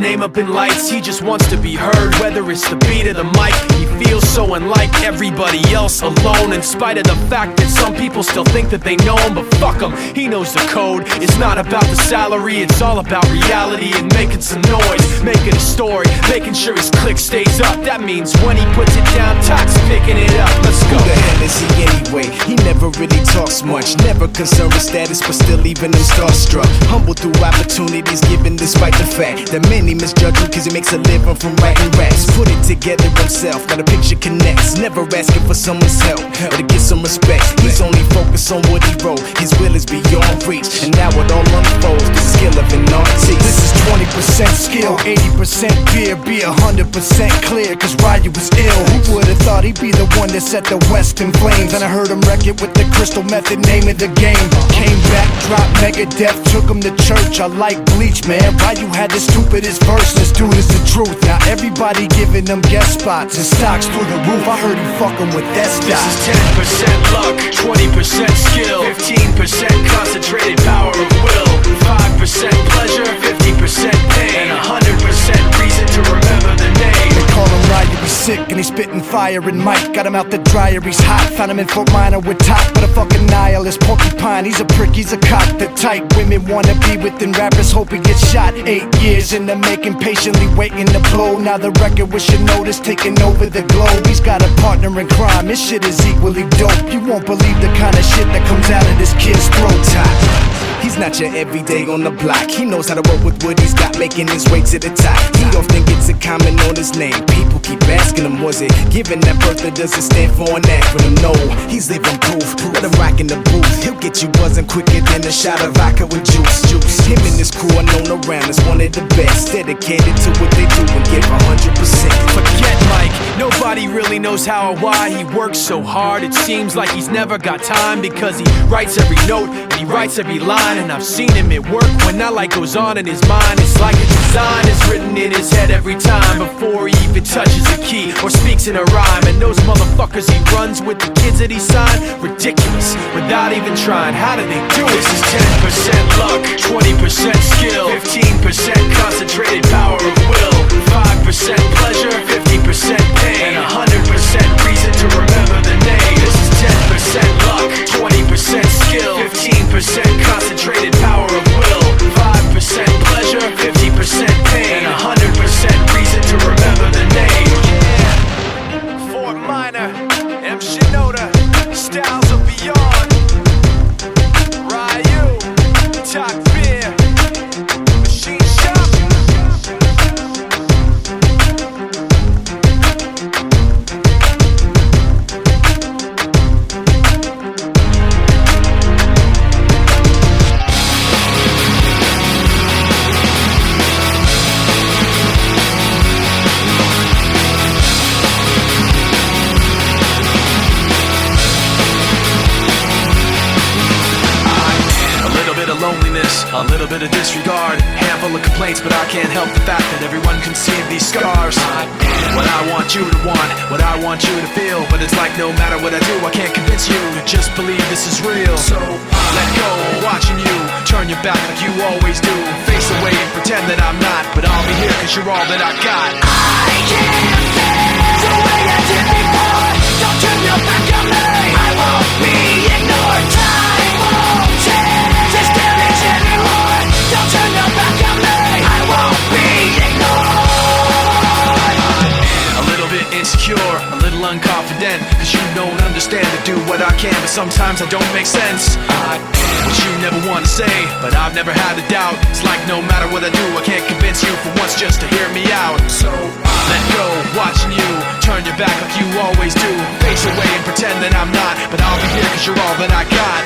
name up in lights. He just wants to be heard, whether it's the beat or the mic. He feels so unlike everybody else, alone, in spite of the fact that some people still think that they know him. But fuck him, he knows the code. It's not about the salary, it's all about reality and making some noise, making a story, making sure his click stays up. That means when he puts it down, Tox picking it up. Let's go. Who the hell is he anyway? He never really talks much, never concerned with status, but still leaving them starstruck. Humble through opportunities given despite the fact that many misjudge him cause he makes a living from writing raps. Put it together himself, now the picture connects. Never asking for someone's help or to get some respect. He's only focused on what he wrote. His will is beyond reach, and now it all unfolds. The skill of an artist. This is 20% skill, 80% fear. Be 100% clear, cause Ryu was ill. Who would've thought he'd be the one that set the West in flames? And I heard him wreck it with the crystal method, name of the game. Came back, dropped Megadeth, took him to church. I like Bleach, man. Ryu had the stupidest verse. This dude is the truth. Now everybody giving them guest spots and stocks through the roof. I heard he fucking with that stock. This is 10% luck, 20% skill, 15% concentrated power of will, 5% pleasure, 50% pain, and 100% reason to remember the name. They call him Ryu, he's sick and he's spitting fire. And Mike got him out the dryer, he's hot. Found him in Fort Minor with top, but a fucking nihilist porcupine. He's a prick, he's a cock. The type women wanna be within, rappers hope he gets shot. 8 years in the making, patiently waiting to blow. Now the record with your notice taking over the globe. He's got a partner in crime, this shit is equally dope. You won't believe the kind of shit that comes out of this kid's throat. He's not your everyday on the block. He knows how to work with what he's got, making his way to the top. He often gets a comment on his name. People keep asking him, was it given that birth or does it stand for an acronym? No, he's living proof. Let him rock in the booth. He'll get you buzzing quicker than a shot of vodka with juice. Him and his crew are known around as one of the best, dedicated to what they do and give 100%. Forget Mike, nobody really knows how or why he works so hard. It seems like he's never got time, because he writes every note and he writes every line. And I've seen him at work when that light goes on in his mind. It's like a design is written in his head every time, before he even touches a key or speaks in a rhyme. And those motherfuckers he runs with, the kids that he signed, ridiculous, without even trying. How do they do it? This is 10% luck, 20% skill, 15% concentrated power of will, 5% pleasure, 50% pain, and 100% reason to remember the name. This is 10% luck, 20% skill, 15% concentrated power of will, 5% pleasure, 50% pain, and 100% reason to remember the name. Yeah. Fort Minor, M. Shinoda, styles of beyond. Ryu, Talk Beer, Machine Shop. A little bit of disregard, handful of complaints, but I can't help the fact that everyone can see these scars. What I want you to want, what I want you to feel, but it's like no matter what I do, I can't convince you to just believe this is real. So let go, watching you turn your back like you always do, face away and pretend that I'm not, but I'll be here cause you're all that I got. I can't feel the way I did before. Don't turn your back on me, I won't be ignored. Time won't change this damage anymore. Don't turn your back on me, I won't be ignored. A little bit insecure, a little unconfident, cause you don't understand to do what I can, but sometimes I don't make sense. What you never want to say, but I've never had a doubt. It's like no matter what I do, I can't convince you for once just to hear me out. So let go, watching you turn your back like you always do, face away and pretend that I'm not, but I'll be here cause you're all that I got.